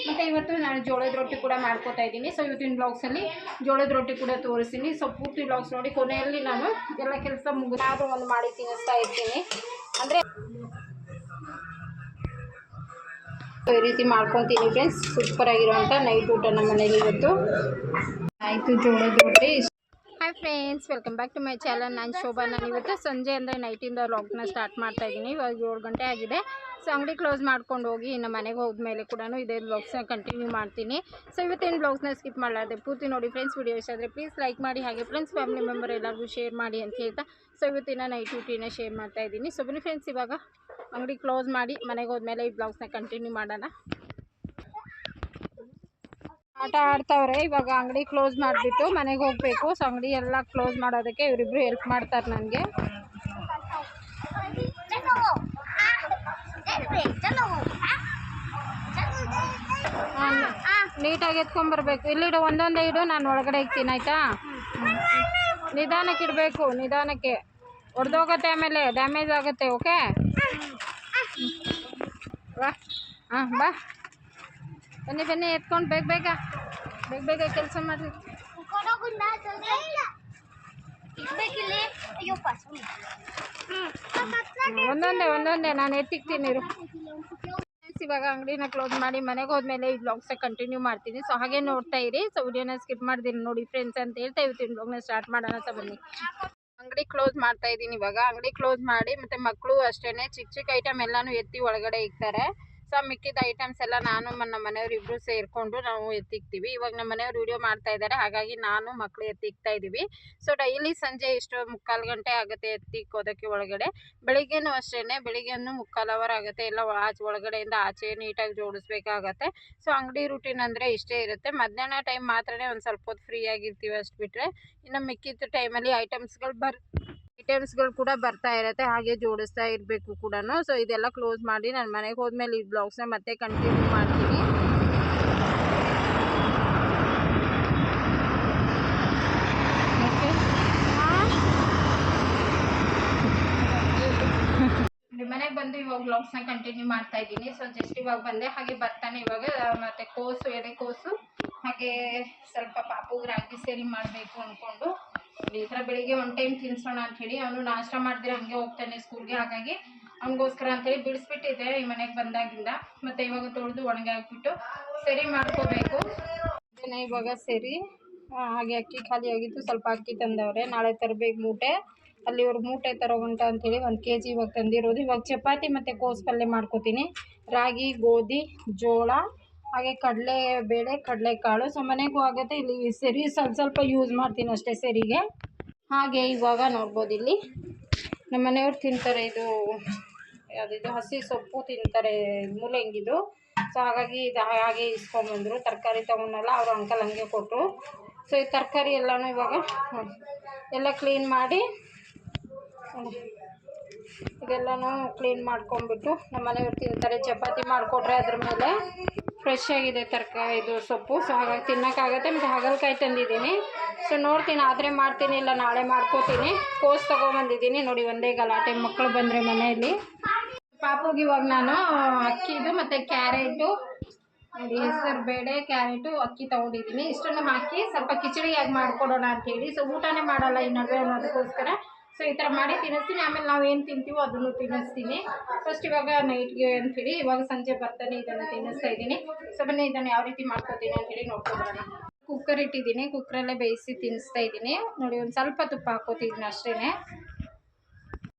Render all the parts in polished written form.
ಮತ್ತು ಇವತ್ತು ನಾನು ಜೋಳದ ರೊಟ್ಟಿ ಕೂಡ ಮಾಡ್ಕೋತಾ ಇದ್ದೀನಿ. ಸೊ ಇವತ್ತಿನ ಬ್ಲಾಗ್ಸಲ್ಲಿ ಜೋಳದ ರೊಟ್ಟಿ ಕೂಡ ತೋರಿಸ್ತೀನಿ. ಸೊ ಪೂರ್ತಿ ಬ್ಲಾಗ್ಸ್ ನೋಡಿ ಕೊನೆಯಲ್ಲಿ ನಾನು ಎಲ್ಲ ಕೆಲಸ ಮುಗಿದಾದರೂ ಒಂದು ಮಾಡಿ ತಿನ್ನಿಸ್ತಾ ಇರ್ತೀನಿ. ಅಂದರೆ ಈ ರೀತಿ ಮಾಡ್ಕೊತೀನಿ ಫ್ರೆಂಡ್ಸ್. ಸೂಪರಾಗಿರುವಂಥ ನೈಟ್ ಊಟ ನಮ್ಮ ಮನೇಲಿ ಇವತ್ತು ಆಯಿತು. ಜೋಳದ ರೊಟ್ಟಿ. Hi friends, welcome back to my channel. ನಾನು ಶೋಭಾ. ನಾನು ಇವತ್ತು ಸಂಜೆ ಅಂದರೆ ನೈಟಿಂದ ವ್ಲಾಗ್ನ ಸ್ಟಾರ್ಟ್ ಮಾಡ್ತಾಯಿದ್ದೀನಿ. ಇವಾಗ 7 ಗಂಟೆ ಆಗಿದೆ. ಸೊ ಅಂಗಡಿ ಕ್ಲೋಸ್ ಮಾಡ್ಕೊಂಡು ಹೋಗಿ ಇನ್ನು ಮನೆಗೆ ಹೋದ್ಮೇಲೆ ಕೂಡ ಇದೇ ಬ್ಲಾಗ್ಸ್ನ ಕಂಟಿನ್ಯೂ ಮಾಡ್ತೀನಿ. ಸೊ ಇವತ್ತೇನು ಬ್ಲಾಗ್ಸ್ನ ಸ್ಕಿಪ್ ಮಾಡಲಾರ್ದೆ ಪೂರ್ತಿ ನೋಡಿ ಫ್ರೆಂಡ್ಸ್. ವಿಡಿಯೋ ಇಷ್ಟ ಆದರೆ ಪ್ಲೀಸ್ ಲೈಕ್ ಮಾಡಿ, ಹಾಗೆ ಫ್ರೆಂಡ್ಸ್ ಫ್ಯಾಮಿಲಿ ಮೆಂಬರ್ ಎಲ್ಲರಿಗೂ ಶೇರ್ ಮಾಡಿ ಅಂತ ಹೇಳ್ತಾ ಸೊ ಇವತ್ತಿನ ನೈಟ್ ಡ್ಯೂಟಿನ ಶೇರ್ ಮಾಡ್ತಾಯಿದ್ದೀನಿ. ಸೊ ಬನ್ನಿ ಫ್ರೆಂಡ್ಸ್, ಇವಾಗ ಅಂಗಡಿ ಕ್ಲೋಸ್ ಮಾಡಿ ಮನೆಗೆ ಹೋದ್ಮೇಲೆ ಈ ಬ್ಲಾಗ್ಸ್ನ ಕಂಟಿನ್ಯೂ ಮಾಡೋಣ. ಆಟ ಆಡ್ತಾವ್ರೆ. ಇವಾಗ ಅಂಗಡಿ ಕ್ಲೋಸ್ ಮಾಡಿಬಿಟ್ಟು ಮನೆಗೆ ಹೋಗಬೇಕು. ಸೊ ಅಂಗಡಿ ಎಲ್ಲ ಕ್ಲೋಸ್ ಮಾಡೋದಕ್ಕೆ ಇವರಿಬ್ರು ಹೆಲ್ಪ್ ಮಾಡ್ತಾರೆ ನನಗೆ. ನೀಟಾಗಿ ಎತ್ಕೊಂಡ್ಬರ್ಬೇಕು. ಇಲ್ಲಿಡು, ಒಂದೊಂದೇ ಇಡು, ನಾನು ಒಳಗಡೆ ಇಕ್ತೀನಿ ಆಯಿತಾ. ನಿಧಾನಕ್ಕೆ ಇಡಬೇಕು, ನಿಧಾನಕ್ಕೆ. ಹೊಡೆದೋಗುತ್ತೆ, ಆಮೇಲೆ ಡ್ಯಾಮೇಜ್ ಆಗುತ್ತೆ. ಓಕೆ ಬಾ. ಹಾಂ ಬಾ, ಬನ್ನಿ ಬನ್ನಿ, ಎತ್ಕೊಂಡು ಬೇಗ ಬೇಗ ಬೇಗ ಬೇಗ ಕೆಲಸ ಮಾಡಿರಿ. ಒಂದೊಂದೇ ನಾನು ಎತ್ತಿಕ್ತೀನಿ. ಇವಾಗ ಅಂಗಡಿನ ಕ್ಲೋಸ್ ಮಾಡಿ ಮನೆಗೆ ಹೋದ್ಮೇಲೆ ಈ ಬ್ಲಾಗ್ಸ ಕಂಟಿನ್ಯೂ ಮಾಡ್ತೀನಿ. ಸೊ ಹಾಗೆ ನೋಡ್ತಾ ಇರಿ. ಸೊ ವಿಡಿಯೋನ ಸ್ಕಿಪ್ ಮಾಡ್ತೀನಿ ನೋಡಿ ಫ್ರೆಂಡ್ಸ್ ಅಂತ ಹೇಳ್ತಾ ಇವತ್ತಿನ ಬ್ಲಾಗ್ನ ಸ್ಟಾರ್ಟ್ ಮಾಡೋಣ. ಸೊ ಬನ್ನಿ, ಅಂಗಡಿ ಕ್ಲೋಸ್ ಮಾಡ್ತಾ ಇದ್ದೀನಿ. ಇವಾಗ ಅಂಗಡಿ ಕ್ಲೋಸ್ ಮಾಡಿ ಮತ್ತು ಮಕ್ಕಳು ಅಷ್ಟೇ ಚಿಕ್ಕ ಚಿಕ್ಕ ಐಟಮ್ ಎಲ್ಲನೂ ಎತ್ತಿ ಒಳಗಡೆ ಇಕ್ತಾರೆ. ಸೊ ಮಿಕ್ಕಿದ ಐಟಮ್ಸ್ ಎಲ್ಲ ನಾನು ನಮ್ಮ ಮನೆಯವ್ರು ಇಬ್ಬರು ಸೇರಿಕೊಂಡು ನಾವು ಎತ್ತಿಕ್ತೀವಿ. ಇವಾಗ ನಮ್ಮ ಮನೆಯವ್ರು ವಿಡಿಯೋ ಮಾಡ್ತಾ ಇದ್ದಾರೆ, ಹಾಗಾಗಿ ನಾನು ಮಕ್ಕಳು ಎತ್ತಿಕ್ತಾ ಇದ್ದೀವಿ. ಸೊ ಡೈಲಿ ಸಂಜೆ ಇಷ್ಟು 3:15 ಗಂಟೆ ಆಗುತ್ತೆ ಎತ್ತಿಕ್ಕೋದಕ್ಕೆ ಒಳಗಡೆ. ಬೆಳಿಗ್ಗೆನೂ ಅಷ್ಟೇ, ಬೆಳಿಗ್ಗೆನೂ 3:15 ಅವರ್ ಆಗುತ್ತೆ. ಎಲ್ಲ ಒಳಗಡೆಯಿಂದ ಆಚೆ ನೀಟಾಗಿ ಜೋಡಿಸ್ಬೇಕಾಗತ್ತೆ. ಸೊ ಅಂಗಡಿ ರೂಟೀನ್ ಅಂದರೆ ಇಷ್ಟೇ ಇರುತ್ತೆ. ಮಧ್ಯಾಹ್ನ ಟೈಮ್ ಮಾತ್ರನೇ ಒಂದು ಸ್ವಲ್ಪ ಹೊತ್ತು ಫ್ರೀ ಆಗಿರ್ತೀವಿ, ಅಷ್ಟು ಬಿಟ್ಟರೆ ಇನ್ನು ಮಿಕ್ಕಿದ ಟೈಮಲ್ಲಿ ಐಟಮ್ಸ್ಗಳು ಕೂಡ ಬರ್ತಾ ಇರುತ್ತೆ, ಹಾಗೆ ಜೋಡಿಸ್ತಾ ಇರಬೇಕು ಕೂಡ. ಸೊ ಇದೆಲ್ಲ ಕ್ಲೋಸ್ ಮಾಡಿ ನಾನು ಮನೆಗೆ ಹೋದ್ಮೇಲೆ ಈ ಬ್ಲಾಗ್ಸ್ನ ಮತ್ತೆ ಕಂಟಿನ್ಯೂ ಮಾಡ್ತೀನಿ. ಮನೆಗೆ ಬಂದು ಇವಾಗ ಬ್ಲಾಗ್ಸ್ನ ಕಂಟಿನ್ಯೂ ಮಾಡ್ತಾ ಇದ್ದೀನಿ. ಸೊ ಜಸ್ಟ್ ಇವಾಗ ಬಂದೆ, ಹಾಗೆ ಬರ್ತಾನೆ ಇವಾಗ ಮತ್ತೆ ಎಲೆಕೋಸು ಹಾಗೆ ಸ್ವಲ್ಪ ಪಾಪುಗೆ ರಾಗಿ ಸೇರಿ ಮಾಡಬೇಕು ಅಂದ್ಕೊಂಡು ಈ ಥರ ಬೆಳಿಗ್ಗೆ 1 ಟೈಮ್ ತಿನ್ನಿಸೋಣ ಅಂಥೇಳಿ. ಅವನು ನಾಷ್ಟ ಮಾಡಿದ್ರೆ ಹಂಗೆ ಹೋಗ್ತಾನೆ ಸ್ಕೂಲ್ಗೆ, ಹಾಗಾಗಿ ಅವನಿಗೋಸ್ಕರ ಅಂತೇಳಿ ಬಿಡಿಸ್ಬಿಟ್ಟಿದ್ದೆ ಈ ಮನೆಗೆ ಬಂದಾಗಿಂದ. ಮತ್ತು ಇವಾಗ ತೊಳೆದು ಒಣಗಿ ಹಾಕ್ಬಿಟ್ಟು ಸರಿ ಮಾಡ್ಕೋಬೇಕು. ಇವಾಗ ಸರಿ ಹಾಗೆ ಅಕ್ಕಿ ಖಾಲಿ ಆಗಿತ್ತು, ಸ್ವಲ್ಪ ಅಕ್ಕಿ ತಂದವ್ರೆ. ನಾಳೆ ತರಬೇಕು ಮೂಟೆ. ಅಲ್ಲಿ ಇವ್ರಿಗೆ ಮೂಟೆ ತರೋಗಂಟ ಅಂಥೇಳಿ 1 kg ಇವಾಗ ತಂದಿರೋದು. ಇವಾಗ ಚಪಾತಿ ಮತ್ತು ಕೋಸು ಪಲ್ಯ ಮಾಡ್ಕೋತೀನಿ. ರಾಗಿ, ಗೋಧಿ, ಜೋಳ ಹಾಗೆ ಕಡಲೆಬೇಳೆ, ಕಡಲೆಕಾಳು. ಸೊ ಮನೆಗೂ ಆಗುತ್ತೆ. ಇಲ್ಲಿ ಸರಿ ಸ್ವಲ್ಪ ಯೂಸ್ ಮಾಡ್ತೀನಿ ಅಷ್ಟೇ ಸರಿಗೆ. ಹಾಗೆ ಇವಾಗ ನೋಡ್ಬೋದು, ಇಲ್ಲಿ ನಮ್ಮ ಮನೆಯವ್ರು ತಿಂತಾರೆ, ಇದು ಯಾವುದಿದು ಹಸಿ ಸೊಪ್ಪು ತಿಂತಾರೆ, ಮೂಲಂಗಿದು. ಸೊ ಹಾಗಾಗಿ ಇದು ಹಾಗೆ ಇಸ್ಕೊಂಬಂದರು. ತರಕಾರಿ ತೊಗೊಂಡಲ್ಲ, ಅವರು ಅಂಕಲ್ ಹಂಗೆ ಕೊಟ್ಟರು. ಸೊ ಈ ತರಕಾರಿ ಎಲ್ಲನೂ ಇವಾಗ ಎಲ್ಲ ಕ್ಲೀನ್ ಮಾಡಿ ಇದೆಲ್ಲನೂ ಕ್ಲೀನ್ ಮಾಡ್ಕೊಂಡ್ಬಿಟ್ಟು ನಮ್ಮ ಮನೆಯವ್ರು ತಿಂತಾರೆ. ಚಪಾತಿ ಮಾಡಿಕೊಟ್ರೆ ಅದ್ರ ಮೇಲೆ ಫ್ರೆಶ್ ಆಗಿದೆ ತರಕಾರಿ, ಇದು ಸೊಪ್ಪು. ಸೊ ಹಾಗಾಗಿ ತಿನ್ನೋಕ್ಕಾಗತ್ತೆ. ಮತ್ತು ಹಾಗಲಕಾಯಿ ತಂದಿದ್ದೀನಿ. ಸೊ ನೋಡ್ತೀನಿ, ಆದರೆ ಮಾಡ್ತೀನಿ, ಇಲ್ಲ ನಾಳೆ ಮಾಡ್ಕೋತೀನಿ. ಕೋಸು ತೊಗೊಂಬಂದಿದ್ದೀನಿ ನೋಡಿ. ಒಂದೇ ಗಲಾಟೆ, ಮಕ್ಕಳು ಬಂದರೆ ಮನೆಯಲ್ಲಿ. ಪಾಪುಗೆ ಇವಾಗ ನಾನು ಅಕ್ಕಿದು ಮತ್ತು ಕ್ಯಾರೆಟು ನೋಡಿ, ಹೆಸರು ಬೇಳೆ, ಕ್ಯಾರೆಟು, ಅಕ್ಕಿ ತೊಗೊಂಡಿದ್ದೀನಿ. ಇಷ್ಟನ್ನು ಹಾಕಿ ಸ್ವಲ್ಪ ಕಿಚಡಿಯಾಗಿ ಮಾಡಿಕೊಡೋಣ ಅಂಥೇಳಿ. ಸೊ ಊಟನೇ ಮಾಡಲ್ಲ ಈ ನಡುವೆ ಅನ್ನೋದಕ್ಕೋಸ್ಕರ ಸೊ ಈ ಥರ ಮಾಡಿ ತಿನ್ನಿಸ್ತೀನಿ. ಆಮೇಲೆ ನಾವು ಏನು ತಿಂತೀವೋ ಅದನ್ನು ತಿನ್ನಿಸ್ತೀನಿ. ಫಸ್ಟ್ ಇವಾಗ ನೈಟ್ಗೆ ಅಂಥೇಳಿ ಇವಾಗ ಸಂಜೆ ಬರ್ತಾನೆ ಇದನ್ನು ತಿನ್ನಿಸ್ತಾ ಇದ್ದೀನಿ. ಸೊ ಬನ್ನಿ ಇದನ್ನು ಯಾವ ರೀತಿ ಮಾಡ್ಕೋತೀನಿ ಅಂಥೇಳಿ ನೋಡ್ಕೊಬೋಣ. ಕುಕ್ಕರ್ ಇಟ್ಟಿದ್ದೀನಿ, ಕುಕ್ಕರಲ್ಲೇ ಬೇಯಿಸಿ ತಿನ್ನಿಸ್ತಾ ಇದ್ದೀನಿ ನೋಡಿ. ಒಂದು ಸ್ವಲ್ಪ ತುಪ್ಪ ಹಾಕೋತಿದ್ದೀನಿ ಅಷ್ಟೇ.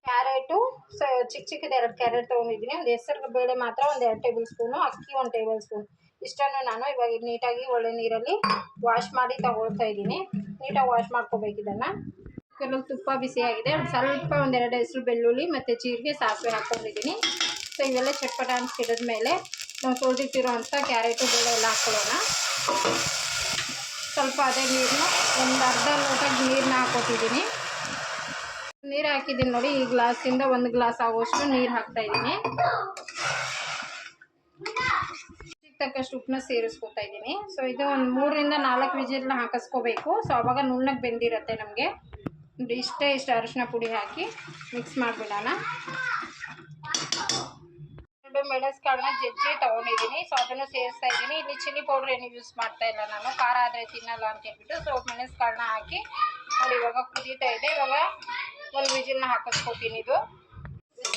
ಕ್ಯಾರೆಟು ಚಿಕ್ಕದು 2 ಕ್ಯಾರೆಟ್ ತೊಗೊಂಡಿದ್ದೀನಿ. ಒಂದು ಹೆಸರು ಬೇಳೆ ಮಾತ್ರ ಒಂದು 2 ಟೇಬಲ್ ಸ್ಪೂನು, ಅಕ್ಕಿ 1 ಟೇಬಲ್ ಸ್ಪೂನ್. ಇಷ್ಟನ್ನು ನಾನು ಇವಾಗ ನೀಟಾಗಿ ಒಳ್ಳೆ ನೀರಲ್ಲಿ ವಾಶ್ ಮಾಡಿ ತಗೊಳ್ತಾ ಇದ್ದೀನಿ. ನೀಟಾಗಿ ವಾಶ್ ಮಾಡ್ಕೋಬೇಕು ಇದನ್ನು. ಕೆಲವು ತುಪ್ಪ ಬಿಸಿಯಾಗಿದೆ, ಸ್ವಲ್ಪ 1-2 ಹೆಸರು ಬೆಳ್ಳುಳ್ಳಿ ಮತ್ತು ಜೀರಿಗೆ, ಸಾಸಿವೆ ಹಾಕ್ಕೊಂಡಿದ್ದೀನಿ. ಸೊ ಇವೆಲ್ಲ ಚಟ್ಪಟ ಅಂತ ಹಿಡಿದ್ಮೇಲೆ ನಾವು ತೊಳೆದಿಟ್ಟಿರೋ ಅಂಥ ಕ್ಯಾರೆಟು ಬೇಳೆ ಎಲ್ಲ ಹಾಕ್ಕೊಳ್ಳೋಣ. ಸ್ವಲ್ಪ ಅದೇ ನೀರನ್ನ ಒಂದು ಅರ್ಧ ಲೋಟಕ್ಕೆ ನೀರನ್ನ ಹಾಕ್ಕೊತಿದ್ದೀನಿ. ನೀರು ಹಾಕಿದ್ದೀನಿ ನೋಡಿ. ಈ ಗ್ಲಾಸಿಂದ 1 ಗ್ಲಾಸ್ ಆಗೋಷ್ಟು ನೀರು ಹಾಕ್ತಾಯಿದ್ದೀನಿ. ತಕ್ಕಷ್ಟು ಉಪ್ಪನ್ನ ಸೇರಿಸ್ಕೊತಾ ಇದ್ದೀನಿ. ಸೊ ಇದು ಒಂದು 3ರಿಂದ 4 ವಿಜಿಲ್ನ ಹಾಕಿಸ್ಕೋಬೇಕು. ಸೊ ಅವಾಗ ನುಣ್ಣಗೆ ಬೆಂದಿರುತ್ತೆ ನಮಗೆ. ಇಷ್ಟು ಅರಿಶಿನ ಪುಡಿ ಹಾಕಿ ಮಿಕ್ಸ್ ಮಾಡಿಬಿಡೋಣ. ಮೆಣಸ್ಕಾಳನ್ನ ಜಜ್ಜಿ ತೊಗೊಂಡಿದ್ದೀನಿ. ಸೊ ಅದನ್ನು ಸೇರಿಸ್ತಾ ಇದ್ದೀನಿ. ಇಲ್ಲಿ ಚಿಲ್ಲಿ ಪೌಡ್ರ್ ಏನು ಯೂಸ್ ಮಾಡ್ತಾ ಇಲ್ಲ ನಾನು, ಖಾರ ಆದರೆ ತಿನ್ನಲ್ಲ ಅಂತ ಹೇಳ್ಬಿಟ್ಟು. ಸೊ ಮೆಣಸ್ಕಾಳನ್ನ ಹಾಕಿ ನೋಡಿ ಇವಾಗ ಕುದೀತಾ ಇದೆ. ಇವಾಗ ಒಂದು ವಿಜಿಲ್ನ ಹಾಕಿಸ್ಕೊತೀನಿ. ಇದು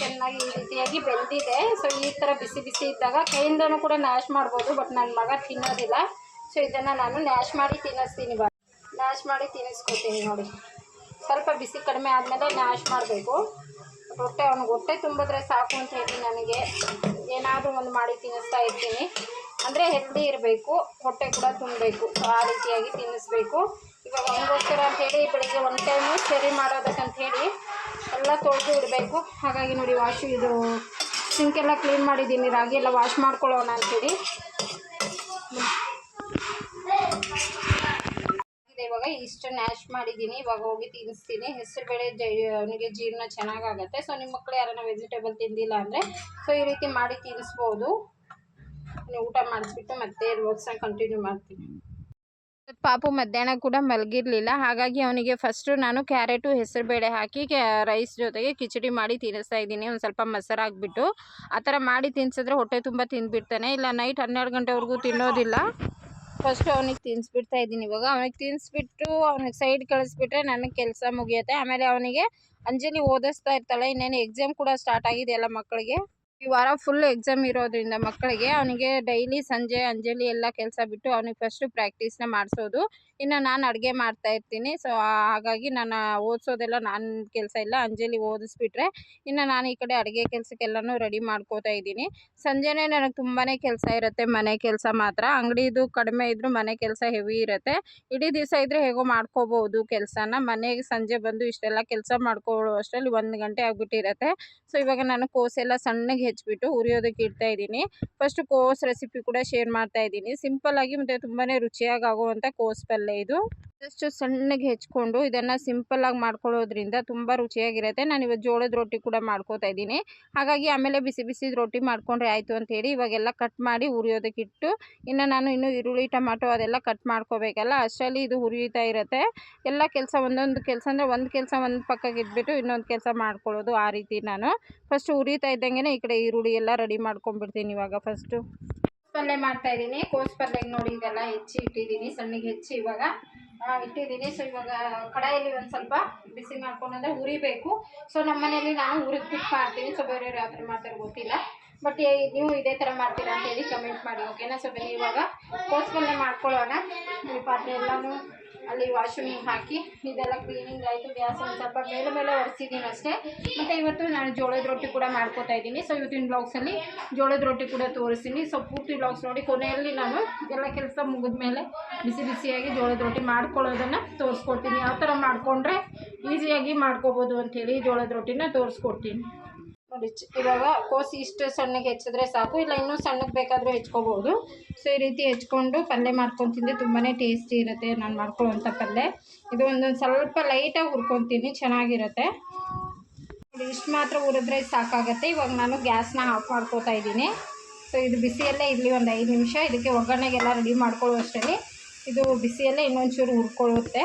ಚೆನ್ನಾಗಿ ಈ ರೀತಿಯಾಗಿ ಬೆಂದಿದೆ. ಸೊ ಈ ಥರ ಬಿಸಿ ಬಿಸಿ ಇದ್ದಾಗ ಕೈಯಿಂದನೂ ಕೂಡ ನ್ಯಾಶ್ ಮಾಡ್ಬೋದು, ಬಟ್ ನನ್ನ ಮಗ ತಿನ್ನೋದಿಲ್ಲ. ಸೊ ಇದನ್ನು ನಾನು ನ್ಯಾಶ್ ಮಾಡಿ ತಿನ್ನಿಸ್ತೀನಿ. ನ್ಯಾಶ್ ಮಾಡಿ ತಿನ್ನಿಸ್ಕೊತೀನಿ. ನೋಡಿ ಸ್ವಲ್ಪ ಬಿಸಿ ಕಡಿಮೆ ಆದಮೇಲೆ ನ್ಯಾಶ್ ಮಾಡಬೇಕು. ಅವ್ನಿಗೆ ಹೊಟ್ಟೆ ತುಂಬಿದ್ರೆ ಸಾಕು ಅಂತ ಹೇಳಿ ನನಗೆ ಏನಾದರೂ ಒಂದು ಮಾಡಿ ತಿನ್ನಿಸ್ತಾ ಇರ್ತೀನಿ. ಅಂದರೆ ಹೆಲ್ದಿ ಇರಬೇಕು, ಹೊಟ್ಟೆ ಕೂಡ ತುಂಬಬೇಕು. ಸೊ ಆ ರೀತಿಯಾಗಿ ತಿನ್ನಿಸ್ಬೇಕು. ಇವಾಗ ಅವನಿಗೋಸ್ಕರ ಅಂಥೇಳಿ ಬೆಳಿಗ್ಗೆ ಒಂದು ಟೈಮು ಸರಿ ಮಾಡೋದಕ್ಕಂಥೇಳಿ ಎಲ್ಲ ತೊಳೆದು ಇಡಬೇಕು. ಹಾಗಾಗಿ ನೋಡಿ ಇದು ಸಿಂಕೆಲ್ಲ ಕ್ಲೀನ್ ಮಾಡಿದ್ದೀನಿ. ರಾಗಿ ಎಲ್ಲ ವಾಶ್ ಮಾಡ್ಕೊಳ್ಳೋಣ ಅಂಥೇಳಿ. ಇವಾಗ ಇಷ್ಟು ನ್ಯಾಶ್ ಮಾಡಿದ್ದೀನಿ. ಇವಾಗ ಹೋಗಿ ತಿನ್ನಿಸ್ತೀನಿ. ಹೆಸರುಬೇಳೆ ಅವನಿಗೆ ಜೀರ್ಣ ಚೆನ್ನಾಗಾಗತ್ತೆ. ಸೊ ನಿಮ್ಮ ಮಕ್ಕಳು ಯಾರನ್ನ ವೆಜಿಟೇಬಲ್ ತಿಂದಿಲ್ಲ ಅಂದರೆ ಸೊ ಈ ರೀತಿ ಮಾಡಿ ತಿನ್ನಿಸ್ಬೋದು. ನೀವು ಊಟ ಮಾಡಿಸ್ಬಿಟ್ಟು ಮತ್ತೆ ವರ್ಕ್ಸ್ನ ಕಂಟಿನ್ಯೂ ಮಾಡ್ತೀನಿ. ಪಾಪು ಮಧ್ಯಾಹ್ನ ಕೂಡ ಮಲಗಿರಲಿಲ್ಲ. ಹಾಗಾಗಿ ಅವನಿಗೆ ಫಸ್ಟು ನಾನು ಕ್ಯಾರೆಟು ಹೆಸರುಬೇಳೆ ಹಾಕಿ ರೈಸ್ ಜೊತೆಗೆ ಕಿಚಡಿ ಮಾಡಿ ತಿನ್ನಿಸ್ತಾ ಇದ್ದೀನಿ. ಒಂದು ಸ್ವಲ್ಪ ಮೊಸರು ಹಾಕ್ಬಿಟ್ಟು ಆ ಥರ ಮಾಡಿ ತಿನ್ಸಿದ್ರೆ ಹೊಟ್ಟೆ ತುಂಬ ತಿಂದುಬಿಡ್ತಾನೆ. ಇಲ್ಲ ನೈಟ್ 12 ಗಂಟೆವರೆಗೂ ತಿನ್ನೋದಿಲ್ಲ. ಫಸ್ಟು ಅವನಿಗೆ ತಿನ್ನಿಸ್ಬಿಡ್ತಾ ಇದ್ದೀನಿ. ಇವಾಗ ಅವನಿಗೆ ತಿನ್ನಿಸ್ಬಿಟ್ಟು ಅವನಿಗೆ ಸೈಡ್ ಕಳಿಸ್ಬಿಟ್ರೆ ನನಗೆ ಕೆಲಸ ಮುಗಿಯುತ್ತೆ. ಆಮೇಲೆ ಅವನಿಗೆ ಅಂಜಲಿ ಓದಿಸ್ತಾ ಇರ್ತಾಳೆ. ಇನ್ನೇನು ಎಕ್ಸಾಮ್ ಕೂಡ ಸ್ಟಾರ್ಟ್ ಆಗಿದೆಯಲ್ಲ ಮಕ್ಕಳಿಗೆ. ಈ ವಾರ ಫುಲ್ ಎಕ್ಸಾಮ್ ಇರೋದ್ರಿಂದ ಮಕ್ಕಳಿಗೆ ಅವನಿಗೆ ಡೈಲಿ ಸಂಜೆ ಅಂಜಲಿ ಎಲ್ಲ ಕೆಲಸ ಬಿಟ್ಟು ಅವನಿಗೆ ಫಸ್ಟು ಪ್ರಾಕ್ಟೀಸ್ನ ಮಾಡಿಸೋದು. ಇನ್ನು ನಾನು ಅಡುಗೆ ಮಾಡ್ತಾ ಇರ್ತೀನಿ. ಸೊ ಹಾಗಾಗಿ ನಾನು ಓದಿಸೋದೆಲ್ಲ ನನ್ನ ಕೆಲಸ ಇಲ್ಲ. ಅಂಜಲಿ ಓದಿಸ್ಬಿಟ್ರೆ ಇನ್ನು ನಾನು ಈ ಕಡೆ ಅಡುಗೆ ಕೆಲಸಕ್ಕೆಲ್ಲನೂ ರೆಡಿ ಮಾಡ್ಕೋತಾ ಇದ್ದೀನಿ. ಸಂಜೆನೇ ನನಗೆ ತುಂಬಾ ಕೆಲಸ ಇರುತ್ತೆ. ಮನೆ ಕೆಲಸ ಮಾತ್ರ ಅಂಗಡಿದು ಕಡಿಮೆ ಇದ್ದರೂ ಮನೆ ಕೆಲಸ ಹೆವಿ ಇರುತ್ತೆ. ಇಡೀ ದಿವಸ ಇದ್ದರೆ ಹೇಗೋ ಮಾಡ್ಕೋಬೋದು ಕೆಲಸನ. ಮನೆಗೆ ಸಂಜೆ ಬಂದು ಇಷ್ಟೆಲ್ಲ ಕೆಲಸ ಮಾಡ್ಕೊಳ್ಳೋ ಅಷ್ಟರಲ್ಲಿ 1 ಗಂಟೆ ಆಗಿಬಿಟ್ಟಿರುತ್ತೆ. ಸೊ ಇವಾಗ ನಾನು ಕೋಸೆಲ್ಲ ಸಣ್ಣಗೆ ಹೆಚ್ಚಿಬಿಟ್ಟು ಉರಿಯೋದಕ್ಕೆ ಇಡ್ತಾ ಇದ್ದೀನಿ. ಫಸ್ಟು ಕೋಸ್ ರೆಸಿಪಿ ಕೂಡ ಶೇರ್ ಮಾಡ್ತಾ ಇದ್ದೀನಿ. ಸಿಂಪಲ್ಲಾಗಿ ಮತ್ತು ತುಂಬಾ ರುಚಿಯಾಗಿ ಆಗುವಂಥ ಕೋಸ್ ಪಲ್ಯ ಇದು. ಜಸ್ಟ್ ಸಣ್ಣಗೆ ಹೆಚ್ಕೊಂಡು ಇದನ್ನು ಸಿಂಪಲ್ಲಾಗಿ ಮಾಡ್ಕೊಳ್ಳೋದ್ರಿಂದ ತುಂಬ ರುಚಿಯಾಗಿರುತ್ತೆ. ನಾನು ಇವತ್ತು ಜೋಳದ ರೊಟ್ಟಿ ಕೂಡ ಮಾಡ್ಕೋತಾ ಇದ್ದೀನಿ. ಹಾಗಾಗಿ ಆಮೇಲೆ ಬಿಸಿ ಬಿಸಿ ರೊಟ್ಟಿ ಮಾಡಿಕೊಂಡ್ರೆ ಆಯಿತು ಅಂಥೇಳಿ ಇವಾಗೆಲ್ಲ ಕಟ್ ಮಾಡಿ ಉರಿಯೋದಕ್ಕೆ ಇಟ್ಟು ಇನ್ನೂ ಈರುಳ್ಳಿ ಟೊಮಾಟೊ ಅದೆಲ್ಲ ಕಟ್ ಮಾಡ್ಕೋಬೇಕಲ್ಲ, ಅಷ್ಟರಲ್ಲಿ ಇದು ಹುರಿಯುತ್ತಾ ಇರುತ್ತೆ. ಎಲ್ಲ ಕೆಲಸ ಒಂದೊಂದು ಕೆಲಸ ಅಂದರೆ ಒಂದು ಕೆಲಸ ಒಂದು ಪಕ್ಕಕ್ಕೆ ಇಟ್ಬಿಟ್ಟು ಇನ್ನೊಂದು ಕೆಲಸ ಮಾಡ್ಕೊಳ್ಳೋದು. ಆ ರೀತಿ ನಾನು ಫಸ್ಟು ಉರಿತಾ ಇದ್ದಂಗೆ ಈ ಕಡೆ ಈರುಳ್ಳಿ ಎಲ್ಲ ರೆಡಿ ಮಾಡ್ಕೊಂಡ್ಬಿಡ್ತೀನಿ. ಇವಾಗ ಫಸ್ಟು ಪಲ್ಯ ಮಾಡ್ತಾಯಿದ್ದೀನಿ. ಕೋಸ್ ಪಲ್ಯಕ್ಕೆ ನೋಡಿ ಇದೆಲ್ಲ ಹೆಚ್ಚಿ ಇಟ್ಟಿದ್ದೀನಿ. ಸಣ್ಣಗೆ ಹೆಚ್ಚಿ ಇವಾಗ ಇಟ್ಟಿದ್ದೀನಿ. ಸೊ ಇವಾಗ ಕಡಾಯಲ್ಲಿ ಒಂದು ಸ್ವಲ್ಪ ಬಿಸಿ ಮಾಡ್ಕೊಂಡ್ರೆ ಉರಿಬೇಕು. ಸೊ ನಮ್ಮ ಮನೇಲಿ ನಾನು ಹುರಿದ್ಬಿಟ್ಟು ಮಾಡ್ತೀನಿ. ಸೊ ಬೇರೆಯವ್ರು ಯಾವ ಥರ ಮಾಡ್ತಾರೆ ಗೊತ್ತಿಲ್ಲ, ಬಟ್ ನೀವು ಇದೇ ಥರ ಮಾಡ್ತೀರಾ ಅಂತೇಳಿ ಕಮೆಂಟ್ ಮಾಡಿ, ಓಕೆನಾ? ಸೊ ಬನ್ನಿ ಇವಾಗ ಕೋಸ್ ಪಲ್ಯ ಮಾಡ್ಕೊಳ್ಳೋಣ. ಈ ಪಾತ್ರೆ ಎಲ್ಲನೂ ಅಲ್ಲಿ ವಾಶ್ರೂಮಿಗೆ ಹಾಕಿ ಇದೆಲ್ಲ ಕ್ಲೀನಿಂಗ್ ಆಯಿತು. ಗ್ಯಾಸ್ ಒಂದು ಸ್ವಲ್ಪ ಮೇಲೆ ಒರೆಸಿದ್ದೀನಿ ಅಷ್ಟೇ. ಮತ್ತು ಇವತ್ತು ನಾನು ಜೋಳದ ರೊಟ್ಟಿ ಕೂಡ ಮಾಡ್ಕೋತಾ ಇದ್ದೀನಿ. ಸೊ ಇವತ್ತಿನ ಬ್ಲಾಗ್ಸಲ್ಲಿ ಜೋಳದ ರೊಟ್ಟಿ ಕೂಡ ತೋರಿಸ್ತೀನಿ. ಸೊ ಪೂರ್ತಿ ಬ್ಲಾಗ್ಸ್ ನೋಡಿ. ಕೊನೆಯಲ್ಲಿ ನಾನು ಎಲ್ಲ ಕೆಲಸ ಮುಗಿದ ಮೇಲೆ ಬಿಸಿ ಬಿಸಿಯಾಗಿ ಜೋಳದ ರೊಟ್ಟಿ ಮಾಡ್ಕೊಳ್ಳೋದನ್ನು ತೋರಿಸ್ಕೊಡ್ತೀನಿ. ಯಾವ ಥರ ಮಾಡಿಕೊಂಡ್ರೆ ಈಸಿಯಾಗಿ ಮಾಡ್ಕೋಬೋದು ಅಂಥೇಳಿ ಜೋಳದ ರೊಟ್ಟಿನ ತೋರಿಸ್ಕೊಡ್ತೀನಿ. ನೋಡಿ ಇವಾಗ ಕೋಸಿ ಇಷ್ಟು ಸಣ್ಣಗೆ ಹೆಚ್ಚಿದ್ರೆ ಸಾಕು, ಇಲ್ಲ ಇನ್ನೂ ಸಣ್ಣಗೆ ಬೇಕಾದರೂ ಹೆಚ್ಕೋಬೋದು. ಸೊ ಈ ರೀತಿ ಹೆಚ್ಕೊಂಡು ಪಲ್ಯ ಮಾಡ್ಕೊಂಡು ತಿಂದರೆ ತುಂಬಾ ಟೇಸ್ಟಿ ಇರುತ್ತೆ ನಾನು ಮಾಡ್ಕೊಳ್ಳೋವಂಥ ಪಲ್ಯ. ಇದು ಒಂದೊಂದು ಸ್ವಲ್ಪ ಲೈಟಾಗಿ ಹುರ್ಕೊತೀನಿ, ಚೆನ್ನಾಗಿರುತ್ತೆ. ಇಷ್ಟು ಮಾತ್ರ ಹುರಿದ್ರೆ ಸಾಕಾಗುತ್ತೆ. ಇವಾಗ ನಾನು ಗ್ಯಾಸ್ನ ಆಫ್ ಮಾಡ್ಕೋತಾ ಇದ್ದೀನಿ. ಸೊ ಇದು ಬಿಸಿಯಲ್ಲೇ ಇರಲಿ ಒಂದು 5 ನಿಮಿಷ. ಇದಕ್ಕೆ ಒಗ್ಗರಣೆಗೆಲ್ಲ ರೆಡಿ ಮಾಡ್ಕೊಳ್ಳೋ ಅಷ್ಟರಲ್ಲಿ ಇದು ಬಿಸಿಯಲ್ಲೇ ಇನ್ನೊಂಚೂರು ಹುರ್ಕೊಳ್ಳುತ್ತೆ.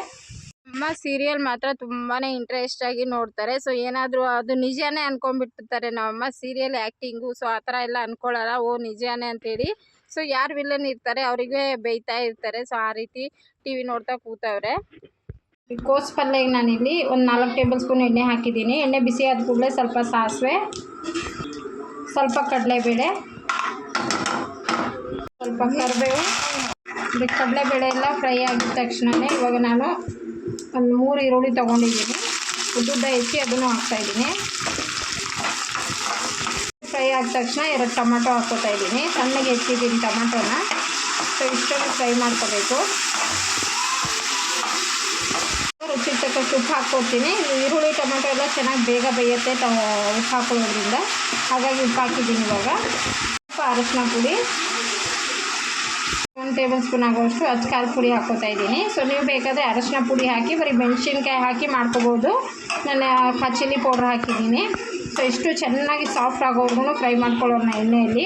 ಅಮ್ಮ ಸೀರಿಯಲ್ ಮಾತ್ರ ತುಂಬಾ ಇಂಟ್ರೆಸ್ಟಾಗಿ ನೋಡ್ತಾರೆ. ಸೊ ಏನಾದರೂ ಅದು ನಿಜಾನೇ ಅಂದ್ಕೊಂಡ್ಬಿಟ್ಟಿರ್ತಾರೆ ನಮ್ಮಮ್ಮ ಸೀರಿಯಲ್ ಆ್ಯಕ್ಟಿಂಗು. ಸೊ ಆ ಥರ ಎಲ್ಲ ಅಂದ್ಕೊಳ್ಳಲ್ಲ, ಓ ನಿಜಾನೇ ಅಂತೇಳಿ. ಸೊ ಯಾರು ವಿಲನ್ ಇರ್ತಾರೆ ಅವರಿಗೆ ಬೈತಾ ಇರ್ತಾರೆ. ಸೊ ಆ ರೀತಿ ಟಿ ವಿ ನೋಡ್ತಾ ಕೂತವ್ರೆ. ಕೋಸ್ ಪಲ್ಯಗೆ ನಾನಿಲ್ಲಿ ಒಂದು 4 ಟೇಬಲ್ ಸ್ಪೂನ್ ಎಣ್ಣೆ ಹಾಕಿದ್ದೀನಿ. ಎಣ್ಣೆ ಬಿಸಿ ಆದ ಕೂಡಲೇ ಸ್ವಲ್ಪ ಸಾಸಿವೆ, ಸ್ವಲ್ಪ ಕಡಲೆಬೇಳೆ, ಸ್ವಲ್ಪ ಕರಿಬೇವು. ಕಡಲೆಬೇಳೆ ಎಲ್ಲ ಫ್ರೈ ಆಗಿದ ತಕ್ಷಣವೇ ಇವಾಗ ನಾನು ಒಂದು 3 ಈರುಳ್ಳಿ ತೊಗೊಂಡಿದ್ದೀನಿ. ಉದ್ದುದ್ದ ಹೆಚ್ಚಿ ಅದನ್ನು ಹಾಕ್ತಾಯಿದ್ದೀನಿ. ಫ್ರೈ ಆದ ತಕ್ಷಣ 2 ಟೊಮೆಟೊ ಹಾಕ್ಕೋತಾ ಇದ್ದೀನಿ. ಸಣ್ಣಗೆ ಹೆಚ್ಚಿದ್ದೀನಿ ಟೊಮೆಟೊನ. ಸೊ ಇಷ್ಟೊಂದು ಫ್ರೈ ಮಾಡ್ಕೋಬೇಕು. ರುಚಿಗೆ ತಕ್ಕಷ್ಟು ಉಪ್ಪು ಹಾಕ್ಕೊಡ್ತೀನಿ. ಈರುಳ್ಳಿ ಟೊಮೆಟೊ ಎಲ್ಲ ಚೆನ್ನಾಗಿ ಬೇಗ ಬೇಯುತ್ತೆ ಉಪ್ಪು ಹಾಕೊಳ್ಳೋದ್ರಿಂದ, ಹಾಗಾಗಿ ಉಪ್ಪು ಹಾಕಿದ್ದೀನಿ. ಇವಾಗ ಸ್ವಲ್ಪ ಅರಿಶಿನ ಪುಡಿ 1 ಟೇಬಲ್ ಸ್ಪೂನ್ ಆಗೋಷ್ಟು ಅಚ್ಚ ಪುಡಿ ಹಾಕ್ಕೋತಾ ಇದ್ದೀನಿ. ಸೊ ನೀವು ಬೇಕಾದರೆ ಅರಿಶಿನ ಪುಡಿ ಹಾಕಿ ಬರೀ ಮೆಣಸಿನ್ಕಾಯಿ ಹಾಕಿ ಮಾಡ್ಕೋಬೋದು. ನಾನು ಚಿಲ್ಲಿ ಪೌಡ್ರ್ ಹಾಕಿದ್ದೀನಿ. ಸೊ ಇಷ್ಟು ಚೆನ್ನಾಗಿ ಸಾಫ್ಟ್ ಆಗೋವರೆಗೂ ಫ್ರೈ ಮಾಡ್ಕೊಳ್ಳೋಣ ಎಣ್ಣೆಯಲ್ಲಿ.